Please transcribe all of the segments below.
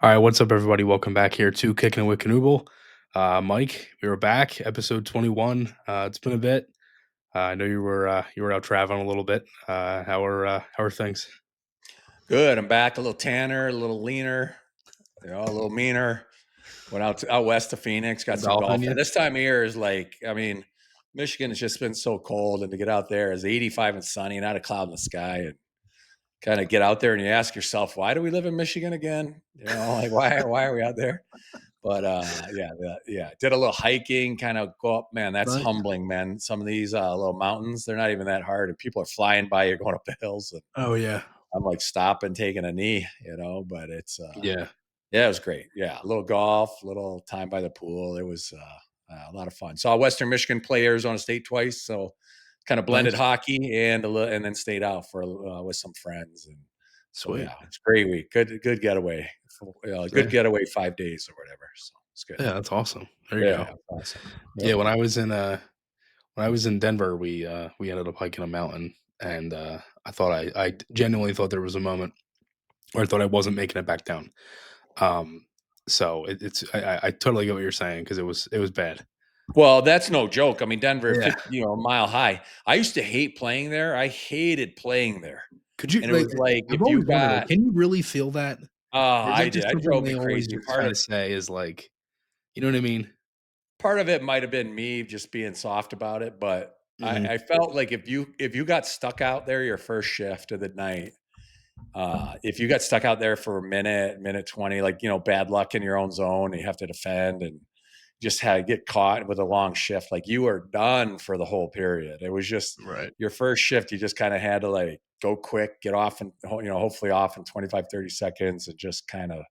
All right, what's up, everybody? Welcome back here to Kickin It With Knuble. Mike, we were back, episode 21. It's been a bit. I know you were out traveling a little bit. How are things? Good. I'm back a little tanner, a little leaner, a little meaner. Went out west of Phoenix, got some Golfing golf. you? And this time of year is like, Michigan has just been so cold, and to get out there is 85 and sunny, not a cloud in the sky, and kind of get out there and you ask yourself, why do we live in Michigan again? Like why are we out there? But yeah, did a little hiking, kind of go up. Man, that's Right. humbling, man. Some of these little mountains, they're not even that hard, and people are flying by you going up the hills. And Oh yeah, I'm like stopping, taking a knee, but it's yeah, yeah, it was great. Yeah, a little golf, a little time by the pool. It was a lot of fun. Saw Western Michigan play Arizona State twice, so kind of blended nice, hockey and and then stayed out for with some friends. And so sweet. yeah, it's a great week. Good getaway. Good Yeah, getaway 5 days or whatever. So it's good. yeah, that's awesome. There you go. Yeah, awesome. Yeah, Yep. when I was in Denver, we ended up hiking a mountain, and I genuinely thought there was a moment where I thought I wasn't making it back down. Um, so I totally get what you're saying because it was bad. Well, that's no joke. I mean, Denver, Yeah. a mile high. I used to hate playing there. I hated playing there. Could you And it like, was like I've if you always wondered, like, got can you really feel that? oh, Or is that I did. just I something drove me they always crazy. just kinda say is like, you know what I mean? Part of it might have been me just being soft about it, but Mhm. I felt like if you got stuck out there your first shift of the night, if you got stuck out there for a minute 20, like, bad luck in your own zone, and you have to defend and just had to get caught with a long shift, like you were done for the whole period. It was just Right. your first shift, you just kind of had to like go quick, get off and hopefully off in 25, 30 seconds and just kind of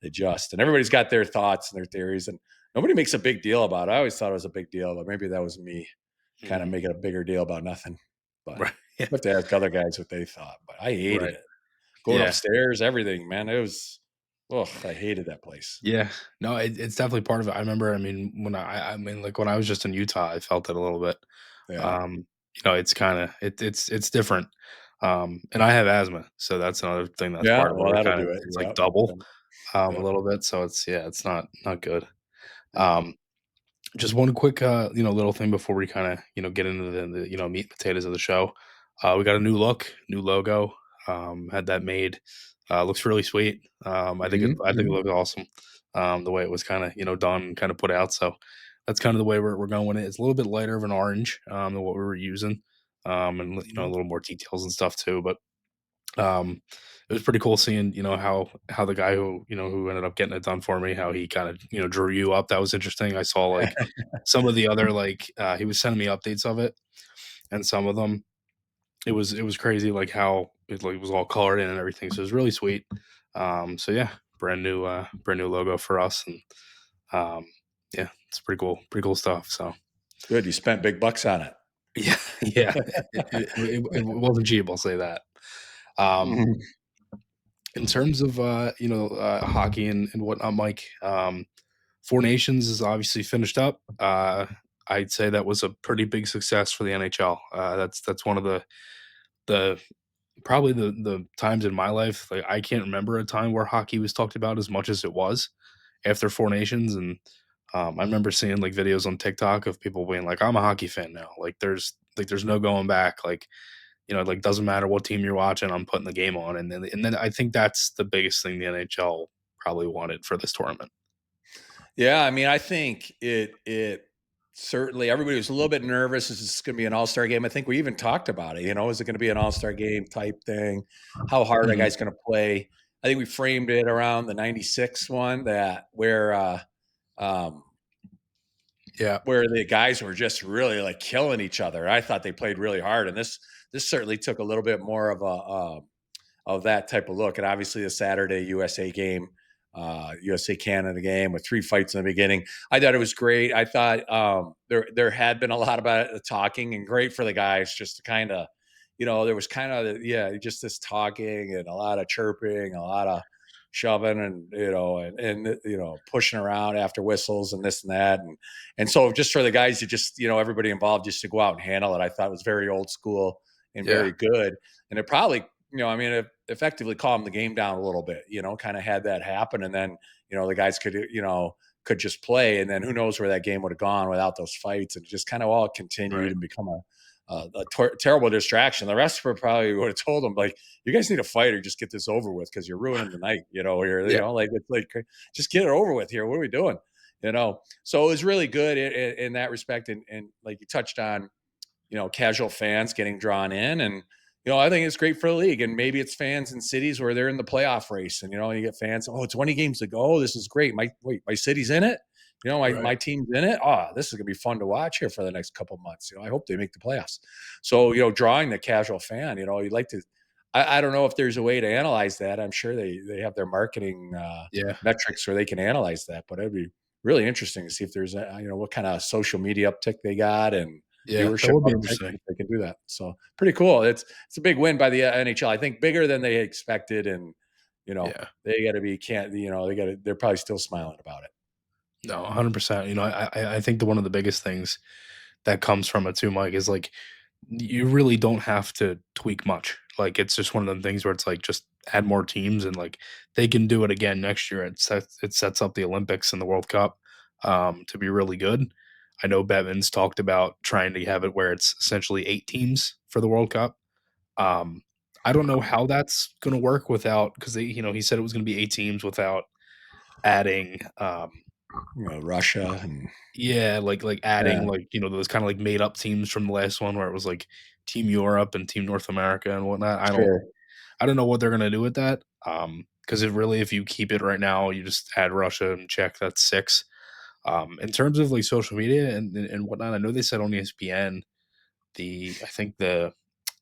adjust. And everybody's got their thoughts and their theories, and nobody makes a big deal about it. I always thought it was a big deal, but maybe that was me kind of Mhm. making a bigger deal about nothing. But Right. Yeah. you have to ask other guys what they thought. But I hated Right. it. Going Yeah. upstairs, everything, man. It was, oh, I hated that place. Yeah. No, it's definitely part of it. I remember, I mean, when like, when I was just in Utah, I felt it a little bit. Yeah. Um, it's kinda it's different. And I have asthma, so that's another thing that's Yeah. part of it. Well, Where that'll kinda do it. it's like Yep. double, Yep. a Yep. little bit, so it's not good. Yeah. Um Just one quick, little thing before we kind of, get into the meat and potatoes of the show. We got a new look, new logo. Had that made. Looks really sweet. Hmm. I think it Hmm. looks awesome. The way it was kind of, done and kind of put out. So that's kind of the way we're going with it. It's a little bit lighter of an orange than what we were using, and a Hmm. little more details and stuff too. But it was pretty cool seeing, how the guy who ended up getting it done for me, how he kind of, drew you up. That was interesting. I saw like some of the other like he was sending me updates of it, and some of them it was crazy like how it like was all colored in and everything. So it was really sweet. So yeah, brand new logo for us, and um, yeah, it's pretty cool stuff. So Good. You spent big bucks on it. yeah, yeah, it wasn't cheap. I'll say that. Um, Mhm. in terms of hockey and whatnot, Mike, Four Nations is obviously finished up. I'd say that was a pretty big success for the NHL. That's one of the probably the times in my life, like, I can't remember a time where hockey was talked about as much as it was after Four Nations. And I remember seeing like videos on TikTok of people being like, "I'm a hockey fan now. There's no going back. Like, like, doesn't matter what team you're watching, I'm putting the game on." And then I think that's the biggest thing the NHL probably wanted for this tournament. Yeah, I mean, I think it certainly everybody was a little bit nervous. Is this going to be an all-star game? I think we even talked about it. Is it going to be an all-star game type thing? How hard are Mhm. guys going to play? I think we framed it around the '96 one that um, Yeah. where the guys were just really like killing each other. I thought they played really hard, and this certainly took a little bit more of that type of look. And obviously, the Saturday USA game, USA Canada game with three fights in the beginning. I thought it was great. I thought there had been a lot about it, talking, and great for the guys just to kind of, there was kind of just this talking and a lot of chirping, a lot of shoving, and pushing around after whistles and this and that, and so just for the guys to just everybody involved just to go out and handle it, I thought was very old school and Yeah. very good. And it probably I mean, it effectively calmed the game down a little bit, kind of had that happen. And then, the guys could just play. And then who knows where that game would have gone without those fights. And it just kind of all continued Right. and become a terrible distraction. The rest of it probably would have told them, like, you guys need a fight or just get this over with because you're ruining the night, Yeah. like, it's like, just get it over with here. What are we doing? So it was really good in that respect. And like you touched on, casual fans getting drawn in. And, I think it's great for the league. And maybe it's fans in cities where they're in the playoff race. And, you get fans, oh, 20 games to go. This is great. My city's in it. My Right. team's in it. Oh, this is gonna be fun to watch here for the next couple months. I hope they make the playoffs. So, drawing the casual fan, you'd like to. I don't know if there's a way to analyze that. I'm sure they have their marketing Yeah. metrics where they can analyze that, but it'd be really interesting to see if there's what kind of social media uptick they got and Yeah. That viewership would be uptick interesting. if they can do that. So pretty cool. It's a big win by the NHL. I think bigger than they expected, and Yeah. they got to be can't they got to they're probably still smiling about it. No, 100%. I think the one of the biggest things that comes from it too, Mike, is like you really don't have to tweak much. Like it's just one of them things where it's like just add more teams and like they can do it again next year. It sets up the Olympics and the World Cup to be really good. I know Bevan's talked about trying to have it where it's essentially 8 teams for the World Cup. Um, I don't know how that's going to work without because he said it was going to be 8 teams without adding Russia and yeah, like adding, yeah, like, those kinda, like, made up teams from the last one where it was, like, Team Europe and Team North America and whatnot. sure. I don't know what they're gonna do with that, because if you keep it right now, you just add Russia and Czech, that's 6. In terms of, like, social media and whatnot, I know they said on ESPN, I think uh,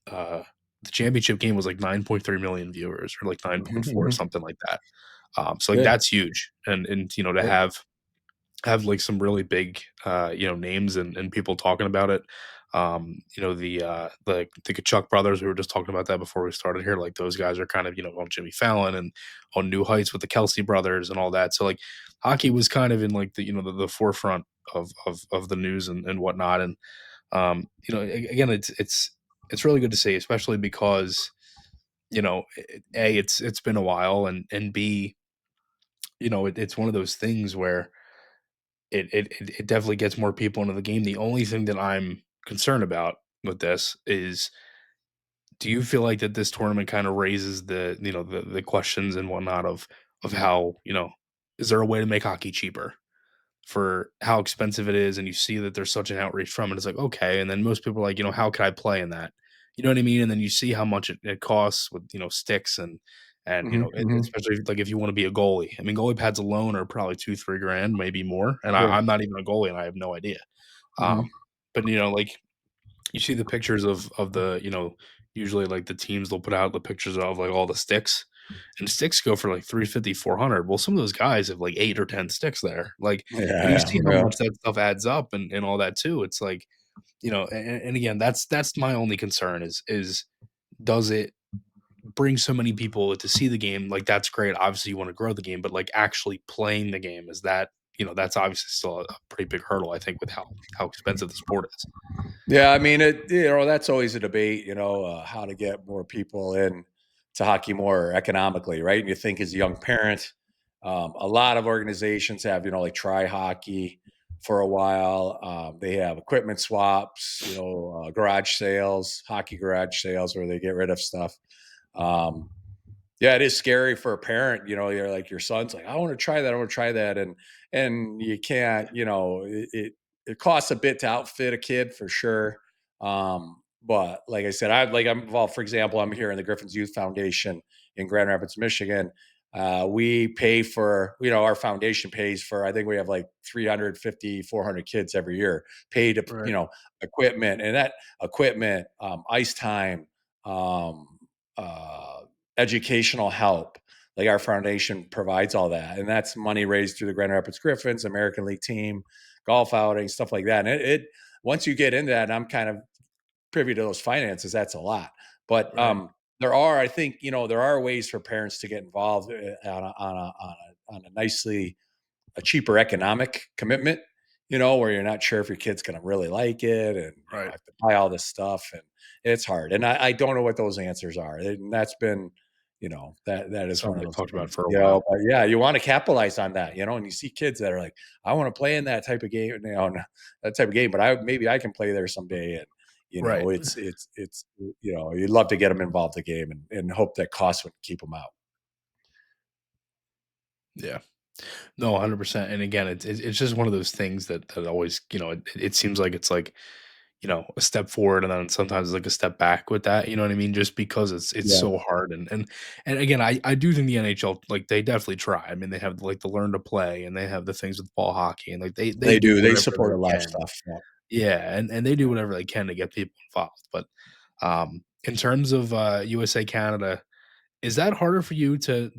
the championship game was, like, 9.3 million viewers or, like, Mhm, 9.4 or mhm. something like that. So, like, Good. that's huge, and, to Yep. have like some really big names and people talking about it. The Kachuk brothers, we were just talking about that before we started here. Like those guys are kind of on Jimmy Fallon and on New Heights with the Kelsey brothers and all that. So like hockey was kind of in like the forefront of the news and whatnot. And again, it's really good to see, especially because a it's been a while, and b it's one of those things where it definitely gets more people into the game. The only thing that I'm concerned about with this is, do you feel like that this tournament kind of raises the questions and whatnot of how, is there a way to make hockey cheaper for how expensive it is? And you see that there's such an outreach from it. It's like, okay. And then most people are like, how can I play in that? You know what I mean? And then you see how much it costs with, sticks and Mhm, mhm. especially like if you want to be a goalie. I mean, goalie pads alone are probably 2-3 grand, maybe more. And Sure. I'm not even a goalie and I have no idea. Mhm. But like you see the pictures of the, usually like the teams they'll put out the pictures of like all the sticks, and sticks go for like 350, 400. Well, some of those guys have like 8 or 10 sticks there. Like, and you Yeah, see how yeah. much that stuff adds up and all that too. It's like, and again, that's my only concern is does it bring so many people to see the game? Like that's great. Obviously you want to grow the game, but like actually playing the game, is that, that's obviously still a pretty big hurdle, I think, with how expensive the sport is. Yeah, I mean, that's always a debate, how to get more people in to hockey more economically, right? And you think as a young parent, a lot of organizations have, like try hockey for a while. They have equipment swaps, garage sales, hockey garage sales where they get rid of stuff. Um, Yeah, it is scary for a parent, you're like your son's like, "I wanna try that, I wanna try that," and you can't, it costs a bit to outfit a kid for sure, but like I said, I'm involved, for example, I'm here in the Griffins Youth Foundation in Grand Rapids, Michigan. We pay for, our foundation pays for, I think we have like 350, 400 kids every year, pay to, Right. equipment, and that equipment, ice time, um, uh educational help. Like our foundation provides all that, and that's money raised through the Grand Rapids Griffins, American League team, golf outings, stuff like that. And it once you get into that, and I'm kind of privy to those finances, that's a lot. But Right. I think, there are ways for parents to get involved on a nicely a cheaper economic commitment. where you're not sure if your kid's going to really like it, and I Right. have to buy all this stuff, and it's hard. And I don't know what those answers are. And that's been, that is one Something of we those talked about things, for a while. but yeah, you want to capitalize on that, and you see kids that are like, I want to play in that type of game, that type of game, but maybe I can play there someday. And, Right. you'd love to get them involved in the game, and hope that costs would keep them out. Yeah. No, 100%. And again, it's just one of those things that always, it seems like it's like, a step forward and then sometimes like a step back with that, you know what I mean? Just because it's Yeah, so hard. And again, I do think the NHL, like, they definitely try. I mean, they have like the learn to play and they have the things with ball hockey, and like they they do do. They whatever support they a lot of can. stuff. Yeah. Yeah, and they do whatever they can to get people involved. But in terms of USA Canada, is that harder for you to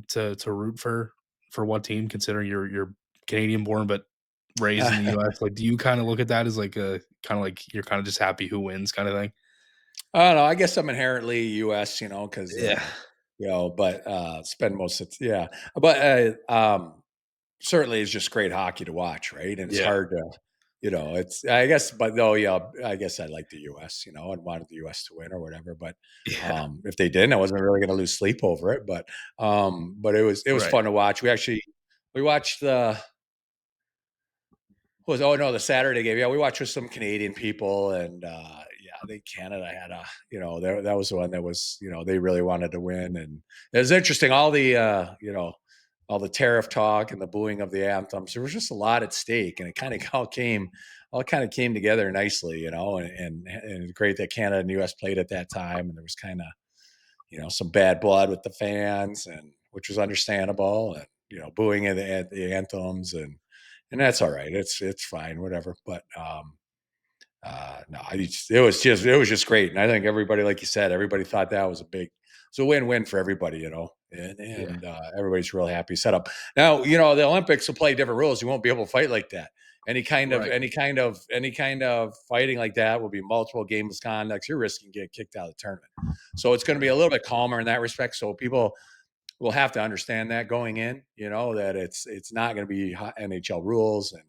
root for one team, considering you're Canadian born but raised in the US? Like, do you kinda look at that as like a kinda like you're kinda just happy who wins kinda thing? I don't know. I guess I'm inherently US, because Yeah. but spend most of yeah. But certainly it's just great hockey to watch, right? And it's Yeah. hard to, it's I guess, but though, yeah, I guess I like the US, and wanted the US to win or whatever. But Yeah. if they didn't, I wasn't really going to lose sleep over it. But it was Right. fun to watch. We watched the was oh no, the Saturday game. Yeah, we watched with some Canadian people, and yeah, I think Canada had that was the one that was, they really wanted to win. And it was interesting, all the tariff talk and the booing of the anthems. There was just a lot at stake, and it kind of all came together nicely, and it's great that Canada and US played at that time, and there was kind of, some bad blood with the fans, and which was understandable, and booing at the anthems, and that's all right. It's fine, whatever. But no, it was just great, and I think everybody, like you said, everybody thought that was it's a win-win for everybody, and Yeah. everybody's real happy set up. Now, the Olympics will play different rules. You won't be able to fight like that. Right. Any kind of fighting like that will be multiple game misconducts. You're risking getting kicked out of the tournament. So it's going to be Right. a little bit calmer in that respect. So people will have to understand that going in, that it's not going to be NHL rules, and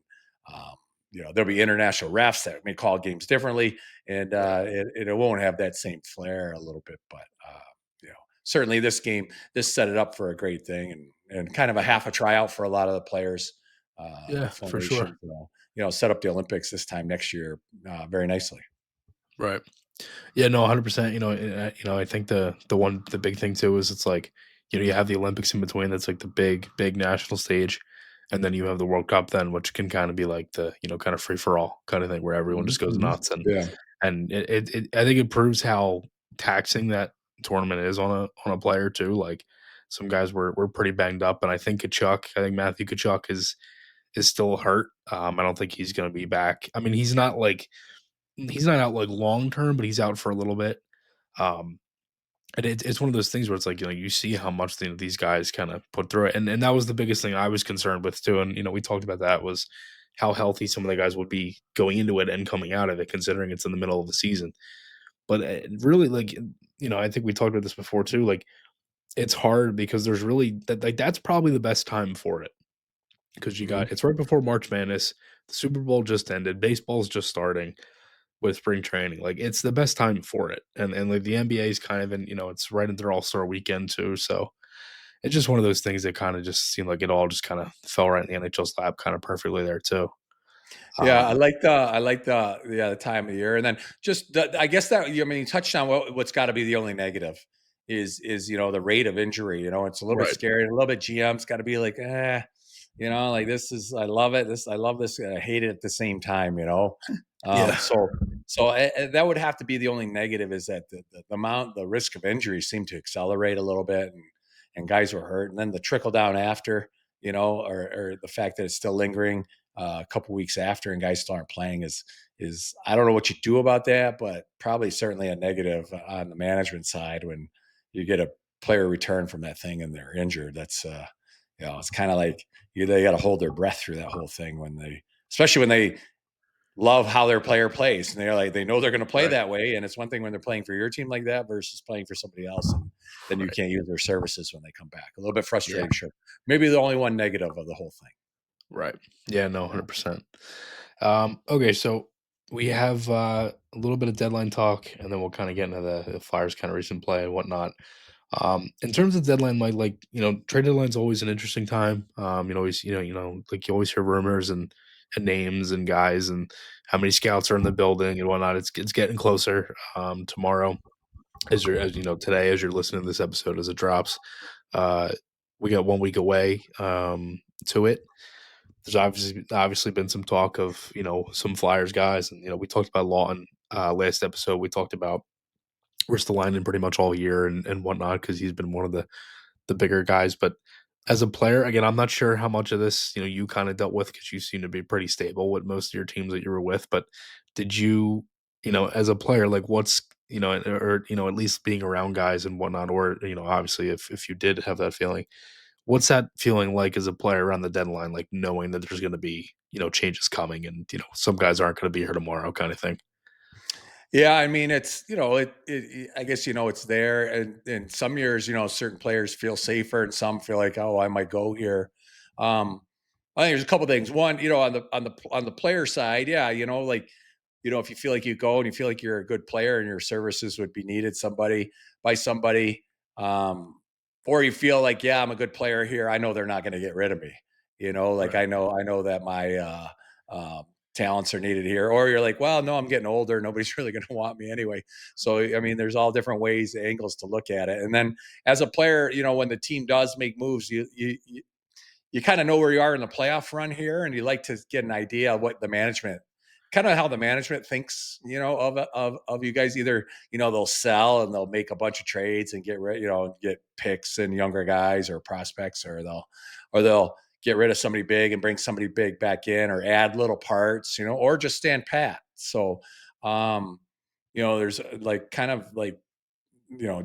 um, there'll be international refs that may call games differently, and Right. it won't have that same flair a little bit. But certainly this set it up for a great thing, and kind of a half a tryout for a lot of the players. Yeah, The for sure. foundation, set up the Olympics this time next year very nicely. Right. Yeah, no, 100%. I think the big thing too is it's like, you have the Olympics in between. That's like the big national stage, and then you have the World Cup then, which can kind of be like the kind of free for all kind of thing where everyone Mhm, just goes mhm. nuts, and Yeah. I think it proves how taxing that tournament is on a player too. Like, some guys were pretty banged up, and I think Matthew Kachuk is still hurt. I don't think he's going to be back. I mean, he's not out like long term, but he's out for a little bit. Um, and it's one of those things where it's like, you see how much these guys kind of put through it, and that was the biggest thing I was concerned with too. And we talked about that was how healthy some of the guys would be going into it and coming out of it, considering it's in the middle of the season. But really, like, I think we talked about this before too. Like, it's hard because there's really that's probably the best time for it, because Mhm. it's right before March Madness. The Super Bowl just ended. Baseball's just starting with spring training. Like, it's the best time for it. And like the NBA is kind of in, it's right in their All-Star weekend too. So it's just one of those things that kind of just seemed like it all just kind of fell right in the NHL's lap kind of perfectly there too. Yeah, Um, I like the time of year, and then just I guess that, you touched on what's got to be the only negative is the rate of injury. It's a little bit right. scary, and a little bit GM's got to be like, like, this is, I love it, I love this, and I hate it at the same time. Yeah. That would have to be the only negative, is that the risk of injury seemed to accelerate a little bit, and guys were hurt, and then the trickle down after, or the fact that it's still lingering a couple weeks after, and guys still aren't playing, is I don't know what you do about that, but probably certainly a negative on the management side when you get a player return from that thing and they're injured. That's it's kind of like they got to hold their breath through that whole thing, especially when they love how their player plays, and they know they're going to play Right. that way. And it's one thing when they're playing for your team like that versus playing for somebody else, and then you Right. can't use their services when they come back. A little bit Yeah. frustrating, sure. Maybe the only one negative of the whole thing. Right. Yeah. No. Yeah. 100%. Okay, so we have a little bit of deadline talk, and then we'll kind of get into the Flyers' kind of recent play and whatnot. In terms of deadline, like trade deadline's always an interesting time. Always like you always hear rumors and names and guys and how many scouts are in the building and whatnot. It's getting closer. Tomorrow, as you know, today as you're listening to this episode as it drops, uh, we got 1 week away to it. There's obviously been some talk of some Flyers guys, and we talked about Lawton last episode. We talked about Ristolainen pretty much all year and whatnot because he's been one of the bigger guys. But as a player, again, I'm not sure how much of this you kind of dealt with because you seem to be pretty stable with most of your teams that you were with. But did you as a player, like what's or at least being around guys and whatnot, or obviously if you did have that feeling, what's that feeling like as a player around the deadline, like knowing that there's going to be changes coming and some guys aren't going to be here tomorrow, kind of thing. Yeah, I mean, it's I guess it's there, and some years, certain players feel safer, and some feel like, oh, I might go here. Um, I think there's a couple things. One, on the player side, yeah, like if you feel like you go and you feel like you're a good player and your services would be needed by somebody, um, or you feel like, yeah, I'm a good player here. I know they're not going to get rid of me. Like Right. I know that my um, talents are needed here. Or you're like, well, no, I'm getting older. Nobody's really going to want me anyway. So, I mean, there's all different ways, angles to look at it. And then as a player, when the team does make moves, you kind of know where you are in the playoff run here, and you like to get an idea of what the management, kind of how the management thinks, of you guys. Either they'll sell and they'll make a bunch of trades and get rid, get picks and younger guys or prospects, or they'll get rid of somebody big and bring somebody big back in, or add little parts, or just stand pat. So, um, there's like kind of like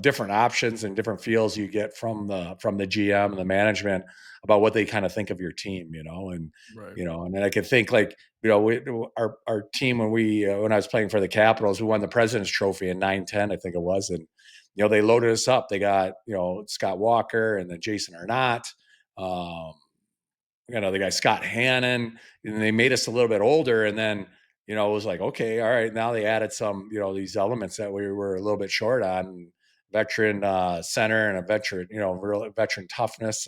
different options and different feels you get from the GM and the management about what they kind of think of your team, and Right. and then I could think like our team when I was playing for the Capitals, we won the President's Trophy in 9-10, I think it was, and they loaded us up. They got Scott Walker and then Jason Arnott. Um, the guy Scott Hannon, and they made us a little bit older. And then, it was like, okay, all right, now they added some, these elements that we were a little bit short on, veteran center and a veteran, real veteran toughness.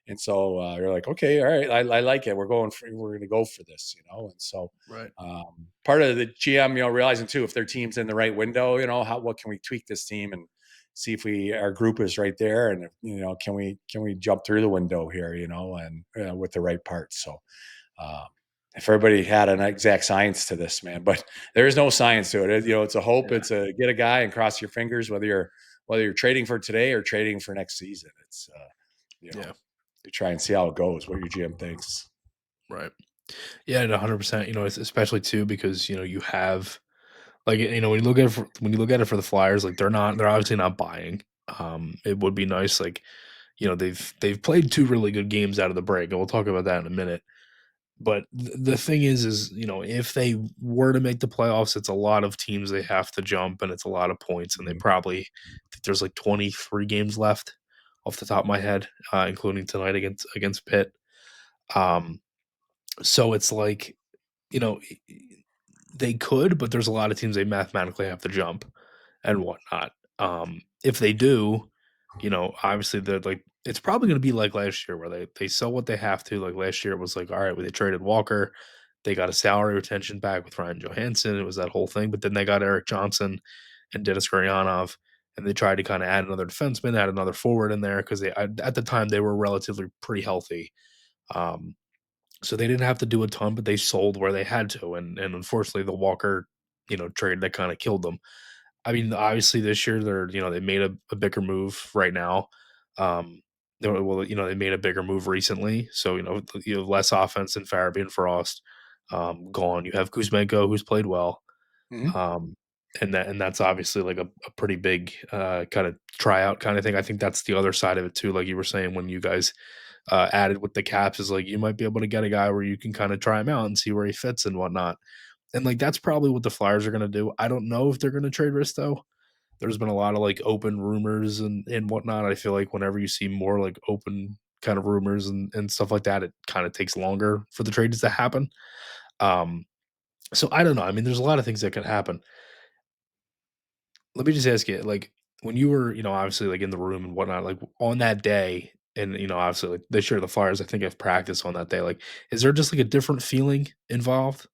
And so you're like, okay, all right, I like it. We're going to go for this, and so Right. part of the GM, realizing too, if their team's in the right window, what can we tweak this team and see if our group is right there, and can we jump through the window here, and with the right parts. So um, if everybody had an exact science to this, man, but there is no science to it. It's a hope. Yeah. It's a get a guy and cross your fingers, whether you're trading for today or trading for next season. It's you know Yeah. to try and see how it goes. What your GM thinks. Right. Yeah, and 100%. Especially too because you have like when you look at it for the Flyers, like they're obviously not buying. It would be nice, like they've played two really good games out of the break, and we'll talk about that in a minute. But the thing is if they were to make the playoffs, it's a lot of teams they have to jump, and it's a lot of points, and they Mhm. probably I think there's like 23 games left off the top of my head, including tonight against Pitt. Um, so it's like you know, they could, but there's a lot of teams they mathematically have to jump and whatnot. If they do, obviously they're like it's probably going to be like last year where they sell what they have to. Like last year, it was like, all right, well, they traded Walker, they got a salary retention back with Ryan Johansson. It was that whole thing, but then they got Eric Johnson and Dennis Guryanov, and they tried to kind of add another defenseman, add another forward in there because at the time they were relatively pretty healthy. Um, so they didn't have to do a ton, but they sold where they had to, and unfortunately, the Walker, trade that kind of killed them. I mean, obviously, this year they made a bigger move right now. Um, they made a bigger move recently, so you have less offense than Farabee and Frost gone. You have Kuzmenko, who's played well, Mhm. um, and that's obviously like a pretty big kind of tryout kind of thing. I think that's the other side of it too. Like you were saying when you guys added with the caps is like you might be able to get a guy where you can kind of try him out and see where he fits and whatnot. And like that's probably what the Flyers are going to do. I don't know if they're going to trade Risto. There's been a lot of like open rumors and whatnot. I feel like whenever you see more like open kind of rumors and stuff like that, it kind of takes longer for the trades to happen. Um, So I don't know. I mean, there's a lot of things that could happen. Let me just ask you, like, when you were, obviously, like, in the room and whatnot, like, on that day, and, obviously, like, this year the Flyers, I think, have practiced on that day, like, is there just, like, a different feeling involved,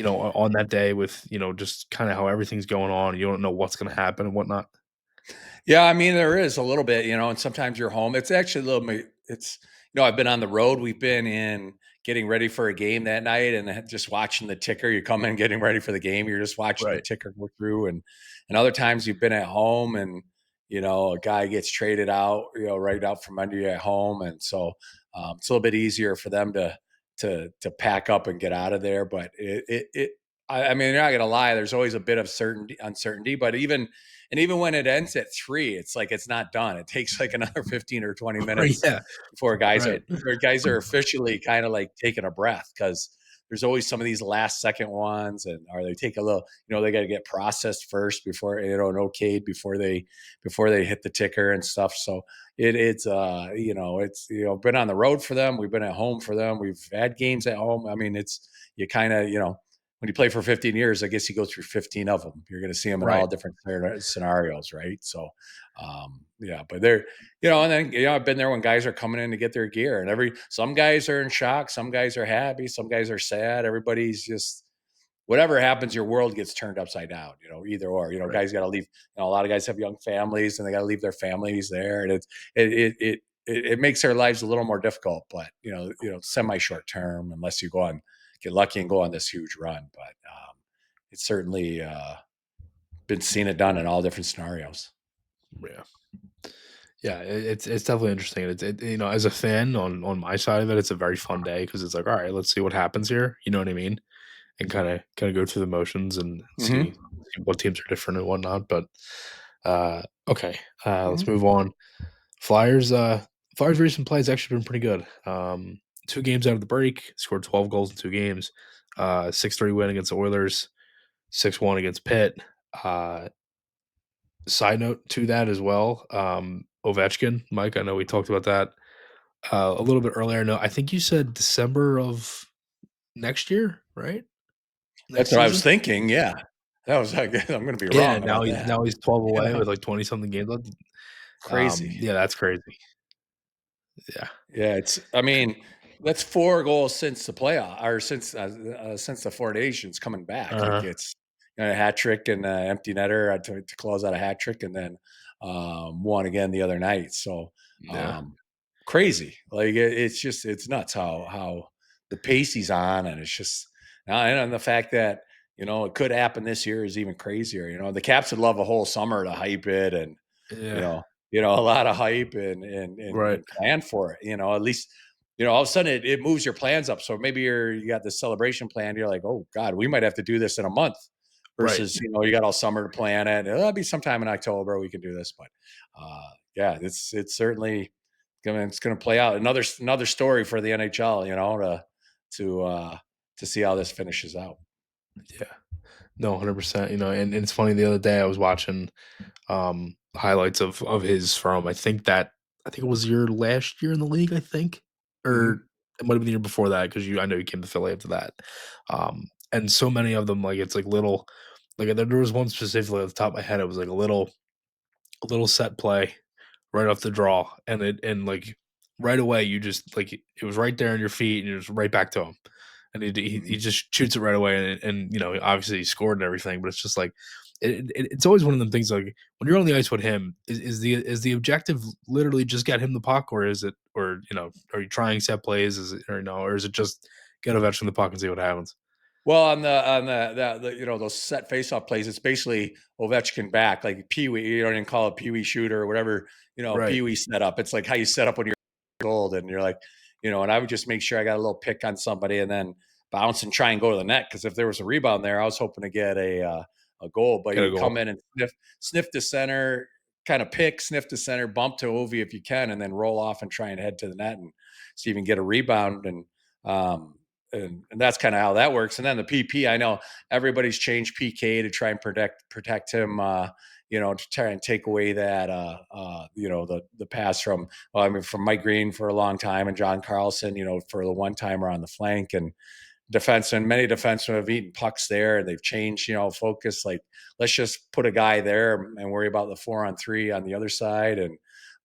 on that day with, just kinda how everything's going on, you don't know what's gonna happen and whatnot? Yeah, I mean, there is a little bit, and sometimes you're home. It's actually a little bit, I've been on the road. We've been in getting ready for a game that night and then just watching the ticker. You come in getting ready for the game. You're just watching the Right, ticker go through. And other times you've been at home and, a guy gets traded out, right out from under you at home. And so it's a little bit easier for them to pack up and get out of there. But I mean, you're not going to lie. There's always a bit of uncertainty, but even when it ends at 3, it's like it's not done. It takes like another 15 or 20 right, minutes yeah, before guys are right, or guys are officially kind of like taking a breath because there's always some of these last second ones, and or they take a little, they got to get processed first before and okayed before they hit the ticker and stuff. So it's been on the road for them. We've been at home for them. We've had games at home. I mean, it's you kind of when you play for 15 years, I guess you go through 15 of them. You're going to see them in right, all different scenarios, right? So, yeah, but they're, and then, I've been there when guys are coming in to get their gear, and some guys are in shock, some guys are happy, some guys are sad. Everybody's just, whatever happens, your world gets turned upside down, either or, right. guys got to leave. A lot of guys have young families and they got to leave their families there. And it makes their lives a little more difficult, but, semi short term, unless you get lucky and go on this huge run. But it's certainly been seen it done in all different scenarios. Yeah. Yeah, it's definitely interesting. As a fan on my side of it, it's a very fun day because it's like, all right, let's see what happens here. You know what I mean? And kind of go through the motions and see, Hmm. what teams are different and whatnot. But okay, let's Hmm. move on. Flyers. Flyers recent play has actually been pretty good. 2 games out of the break, scored 12 goals in 2 games. 6-3 win against the Oilers. 6-1 against Pitt. Uh, Side note to that as well, Ovechkin, Mike, I know we talked about that, a little bit earlier. No, I think you said December of next year, right? That's Next what I was season? thinking. Yeah, that was. I'm going to be Yeah, wrong about that. now he's 12 away Yeah, with, like, 20 something games left. crazy. Yeah, that's crazy. Yeah. Yeah, I mean, that's 4 goals since the playoff or since the 4 nations coming back. Like, Uh-huh. it's, a hat trick and empty netter to close out a hat trick, and then, one again the other night. So, Yeah. um, crazy. Like, it's nuts how the pace he's on, and it's just and the fact that, it could happen this year is even crazier. The Caps would love a whole summer to hype it and, you Yeah. know a lot of hype Right. and plan for it. At least, all of a sudden it moves your plans up. So maybe you got the celebration plan. You're like, oh God, we might have to do this in a month. Right. Versus, you got all summer to plan it. It'll be sometime in October we can do this. But yeah, it's certainly it's gonna play out. Another story for the NHL. To uh, to see how this finishes out. Yeah. No, 100%, and it's funny, the other day I was watching, highlights of his from I think it was your last year in the league, I think, or Hmm. it might have been the year before that because I know you came to Philly after that, and so many of them, like, it's like little, like, there was one specifically at the top of my head, it was like a little set play right off the draw, like, right away, you just like, it was right there on your feet, and you're just right back to him, and he Hmm. just shoots it right away, and, obviously, he scored and everything, but it's just like, it's always one of them things, like, when you're on the ice with him, is the objective literally just get him the puck, or is it, or, are you trying set plays, is it, or is it just get Ovechkin the puck and see what happens? Well, those set face-off plays, it's basically Ovechkin back, like Pee Wee. You don't even call it Pee Wee shooter or whatever. Right. Pee Wee set up. It's like how you set up when you're old, and you're like, and I would just make sure I got a little pick on somebody, and then bounce and try and go to the net. Because if there was a rebound there, I was hoping to get a goal. But you Get a would come goal. in and sniff to center, kind of pick, sniff to center, bump to Ovi if you can, and then roll off and try and head to the net and see if you can get a rebound. Um, and that's kind of how that works. And then the PP, I know everybody's changed PK to try and protect him. To try and take away that the pass from, well, I mean, from Mike Green for a long time and John Carlson, for the one timer on the flank. And many defensemen have eaten pucks there, and they've changed, focus. Like, let's just put a guy there and worry about the 4-on-3 on the other side.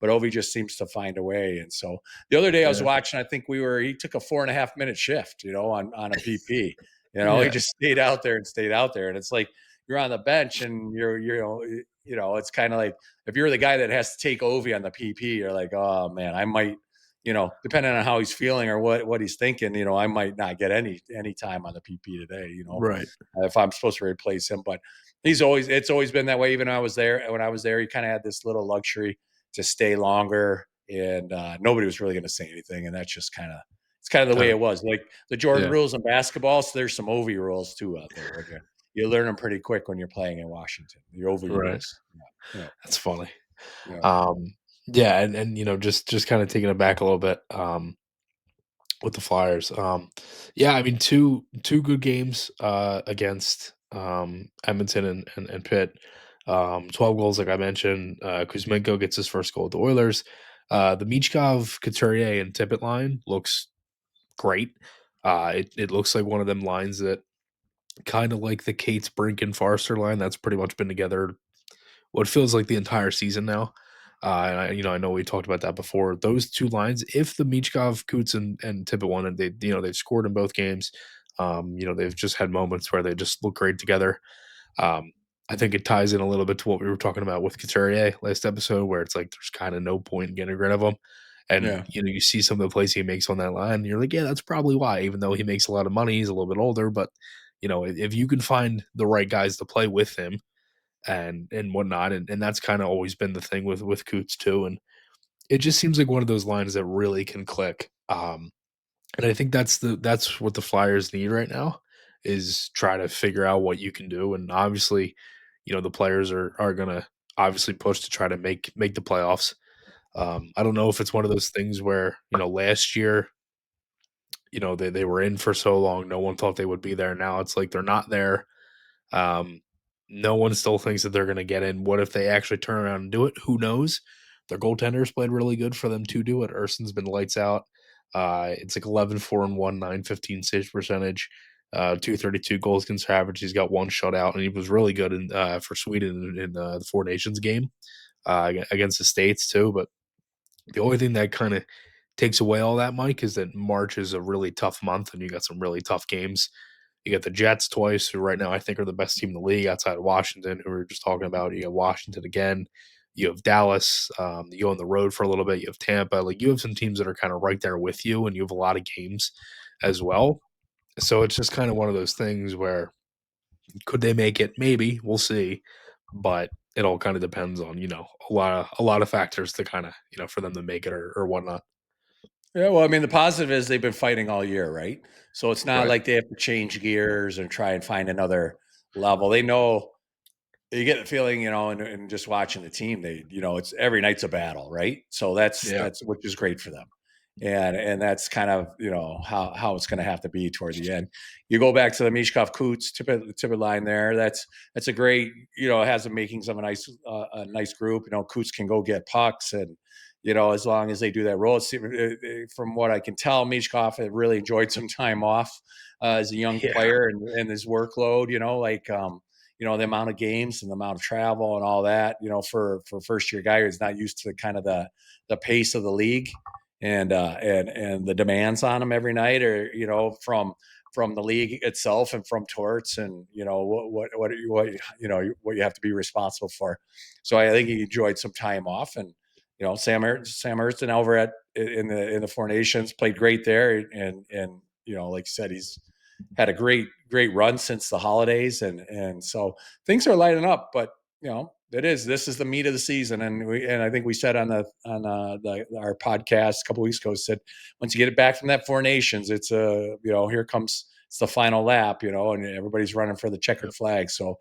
But Ovi just seems to find a way. And so the other day I was Yeah. watching, I think he took a 4.5 minute shift, on a PP. He Yeah. just stayed out there and stayed out there. And it's like you're on the bench and it's kind of like if you're the guy that has to take Ovi on the PP, you're like, oh man, I might, depending on how he's feeling or what he's thinking, I might not get any time on the PP today, Right. if I'm supposed to replace him. But it's always been that way. Even when I was there, he kind of had this little luxury to stay longer, and nobody was really going to say anything. And that's just it's kind of the way Kinda, it was. Like the Jordan yeah. rules in basketball, so there's some Ovi rules too out there when you learn them pretty quick when you're playing in Washington. The Ovi Right. rules. Yeah, yeah, That's funny. yeah. Yeah, and just kind of taking it back a little bit, with the Flyers. Yeah, I mean, two good games against Edmonton and Pitt. 12 goals, like I mentioned. Kuzmenko gets his first goal with the Oilers. The Michkov, Couturier, and Tippett line looks great. It looks like one of them lines that kind of like the Cates Brink and Forster line that's pretty much been together what feels like the entire season now. And I know we talked about that before. Those two lines, if the Michkov, Coots, and Tippett won, and they've scored in both games. They've just had moments where they just look great together. Um, I think it ties in a little bit to what we were talking about with Couturier last episode, where it's like there's kind of no point in getting rid of him. And Yeah. you see some of the plays he makes on that line, and you're like, yeah, that's probably why. Even though he makes a lot of money, he's a little bit older, but if you can find the right guys to play with him and whatnot, and that's kind of always been the thing with Coots too. And it just seems like one of those lines that really can click. And I think that's what the Flyers need right now is try to figure out what you can do. And obviously, the players are gonna obviously push to try to make the playoffs. I don't know if it's one of those things where last year they were in for so long, no one thought they would be there. Now it's like they're not there. um, no one still thinks that they're going to get in. What if they actually turn around and do it? Who knows? Their goaltenders played really good for them to do it. Urson's been lights out. It's like 11-4-1, 915 save percentage, 232 goals against average. He's got one shutout, and he was really good for Sweden in the Four Nations game against the States too. But the only thing that kind of takes away all that, Mike, is that March is a really tough month, and you got some really tough games. You got the Jets twice, who right now I think are the best team in the league outside of Washington, who we were just talking about. You got Washington again. You have Dallas. You go on the road for a little bit. You have Tampa. Like you have some teams that are kind of right there with you, and you have a lot of games as well. So it's just kind of one of those things where could they make it? Maybe we'll see, but it all kind of depends on a lot of factors to kind of for them to make it or whatnot. Yeah, well, I mean, the positive is they've been fighting all year, right? So it's not Right. like they have to change gears and try and find another level. They know you get the feeling, and just watching the team, it's every night's a battle, right? So Yeah. that's which is great for them. And that's kind of, how it's going to have to be toward the end. You go back to the Mishkov Koots Tippett line there. That's a great, it has the makings of a nice group. Koots can go get pucks and, as long as they do that role. From what I can tell, Mishkov had really enjoyed some time off as a young Yeah. player and his workload, the amount of games and the amount of travel and all that, for first year guy who's not used to kind of the pace of the league and the demands on him every night, or from the league itself and from torts and what you have to be responsible for. So I think he enjoyed some time off, and Sam Erston over in the Four Nations played great there, and like you said, he's had a great run since the holidays, and so things are lighting up. But this is the meat of the season, and I think we said on our podcast a couple weeks ago, said once you get it back from that Four Nations, it's here comes, it's the final lap, and everybody's running for the checkered flag. So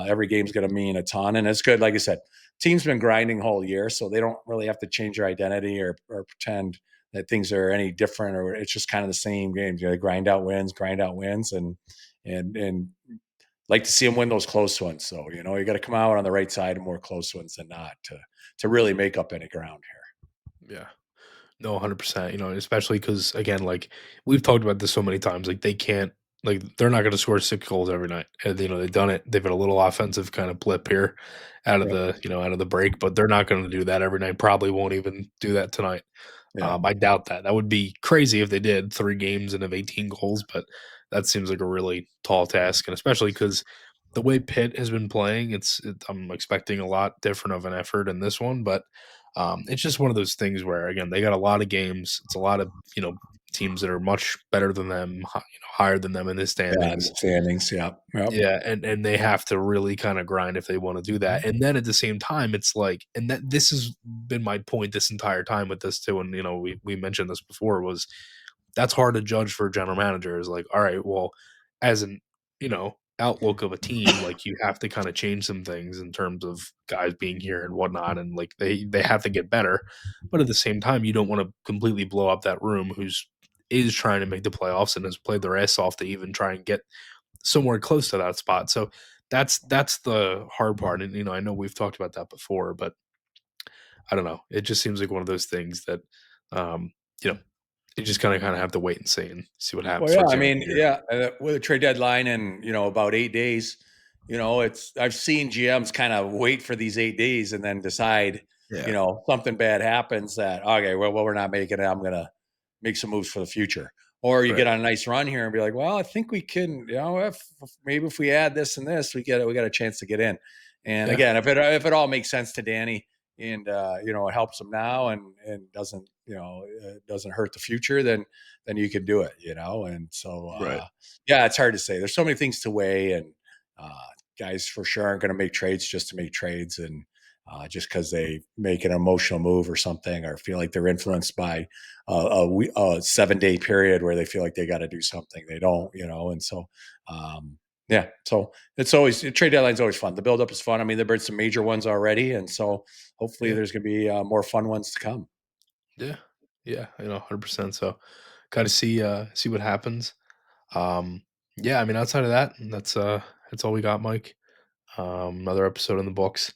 every game's going to mean a ton, and it's good. Like I said, team's been grinding whole year, so they don't really have to change their identity or pretend that things are any different, or it's just kind of the same games. Grind out wins, and like to see them win those close ones. So you got to come out on the right side of more close ones than not to really make up any ground here. Yeah. No, 100%. Especially because again, like we've talked about this so many times, like they can't. Like, they're not gonna score 6 goals every night, and, they've done it. They've had a little offensive kind of blip here Yep. out of the break, but they're not gonna do that every night, probably won't even do that tonight. Yeah. I doubt that. That would be crazy if they did 3 games and have 18 goals, but that seems like a really tall task, and especially because the way Pitt has been playing, I'm expecting a lot different of an effort in this one, but, it's just one of those things where, again, they got a lot of games. It's a lot of, teams that are much better than them, higher than them in the Yeah, the standings. standings, yep, yep. Yeah, and they have to really kinda grind if they wanna do that, and then at the same time, it's like and that this has been my point this entire time with this too, and, we mentioned this before, was that's hard to judge for a general manager, is like, alright, well, as an, outlook of a team, like, you have to kinda change some things in terms of guys being here and whatnot, and, like, they have to get better, but at the same time, you don't wanna completely blow up that room who's is trying to make the playoffs and has played their ass off to even try and get somewhere close to that spot. So that's the hard part. And I know we've talked about that before, but I don't know. It just seems like one of those things that um, you know, you just kind of have to wait and see what Well, happens yeah, towards I the end of mean, the year. yeah, with a trade deadline in, about 8 days, it's I've seen GMs kind of wait for these 8 days and then decide, Yeah. something bad happens that, okay, well, we're not making it. I'm gonna make some moves for the future. Or you Right. get on a nice run here and be like, well, I think we can, if maybe if we add this and this, we got a chance to get in. And Yeah. again, if it all makes sense to Danny and it helps him now and doesn't, doesn't hurt the future, then you can do it, And so, Right. yeah, it's hard to say. There's so many things to weigh, and uh, guys for sure aren't going to make trades just to make trades, and just because they make an emotional move or something, or feel like they're influenced by a 7-day period where they feel like they got to do something. They don't, And so, yeah. So it's always trade deadline's always fun. The build up is fun. I mean, there've been some major ones already, and so hopefully Yeah. there's going to be more fun ones to come. Yeah. Yeah. 100%. So kind of see what happens. Yeah, I mean outside of that, that's all we got, Mike. Another episode in the books.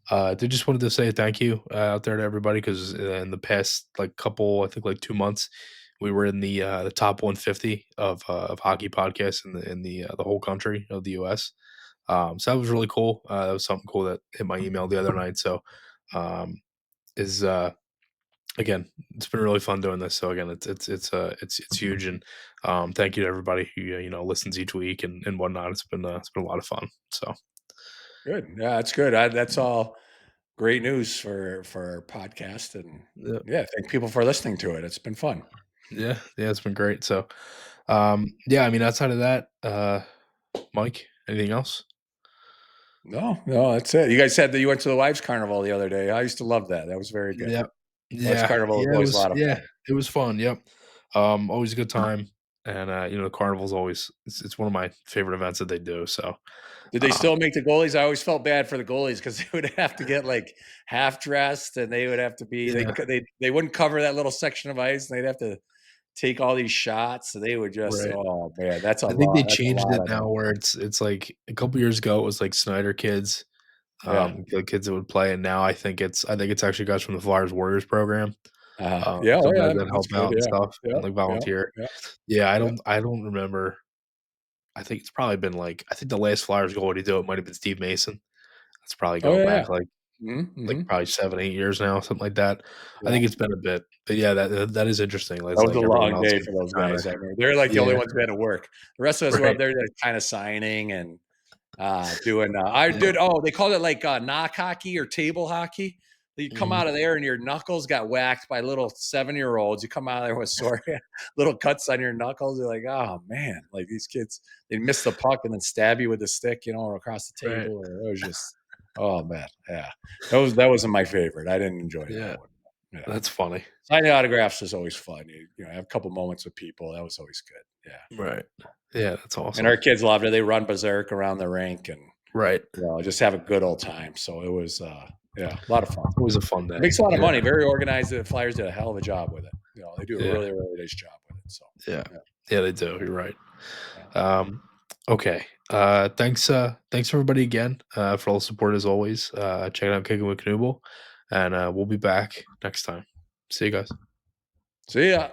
They just wanted to say thank you out there to everybody because in the past like couple, I think like 2 months, we were in the top 150 of hockey podcasts in the whole country of the U.S. So that was really cool. That was something cool that hit my email the other night. So um, is again, it's been really fun doing this. So again, it's huge, and thank you to everybody who listens each week and whatnot. It's been a lot of fun. So. Good. Yeah, that's good. That's all great news for our podcast, and Yeah. yeah, thank people for listening to it. It's been fun. Yeah, yeah, it's been great. So, yeah, I mean, outside of that, Mike, anything else? No, no, that's it. You guys said that you went to the Wives Carnival the other day. I used to love that. That was very good. Yeah, Wives yeah, Carnival is yeah. always a lot of Yeah, fun. it was fun. Yep. Always a good time, and the carnival's always it's one of my favorite events that they do. So, Did they um, still make the goalies? I always felt bad for the goalies because they would have to get like half dressed, and they would have to be yeah, they wouldn't cover that little section of ice, and they'd have to take all these shots. So they would just, right. oh man, that's a I think they lot. That's a changed lot it of them. now where it's like a couple years ago it was like Snyder kids, Yeah. the kids that would play, and now I think it's actually guys from the Flyers Warriors program. Yeah. Oh Some guys yeah. that That's help good. out and Yeah. stuff Yeah. and like Yeah. volunteer. Yeah. Yeah, I Yeah. don't remember. I think it's probably been like I think the last Flyers goalie to do it might have been Steve Mason. That's probably Oh going yeah. back Mhm, like mhm. probably 7, 8 years now, something like that. I Yeah. think it's been a bit, but yeah, that is interesting. That It's was a like everyone long else day gets for to those kinda guys, I remember. They're, like, the only yeah, ones who had to work. The rest of us were up right, there just kinda signing and, doing, I yeah, did they called it, like, knock hockey or table hockey. You come mhm, out of there and your knuckles got whacked by little seven-year-olds. You come out of there with sore little cuts on your knuckles. You're like, "Oh, man." Like, these kids, they miss the puck and then stab you with a stick, across the right, table, or it was just oh, man, yeah. That wasn't my favorite. I didn't enjoy that yeah, one. Yeah. that's funny. Signing autographs is always fun. Have a couple moments with people. That was always good. Yeah. Right. Yeah, that's And awesome. our kids loved it. They run berserk around the rink and, Right. just have a good old time. So it was, yeah, a lot of fun. Always a fun It day. makes a lot of Yeah, money. Very organized. The Flyers did a hell of a job with it. They do a yeah, really, really nice job with it. So, yeah. yeah, Yeah, they do, you're right. yeah. Um, okay. Thanks everybody again, for all the support as always. Check out Kickin' with Knuble, and, we'll be back next time. See you guys. See ya.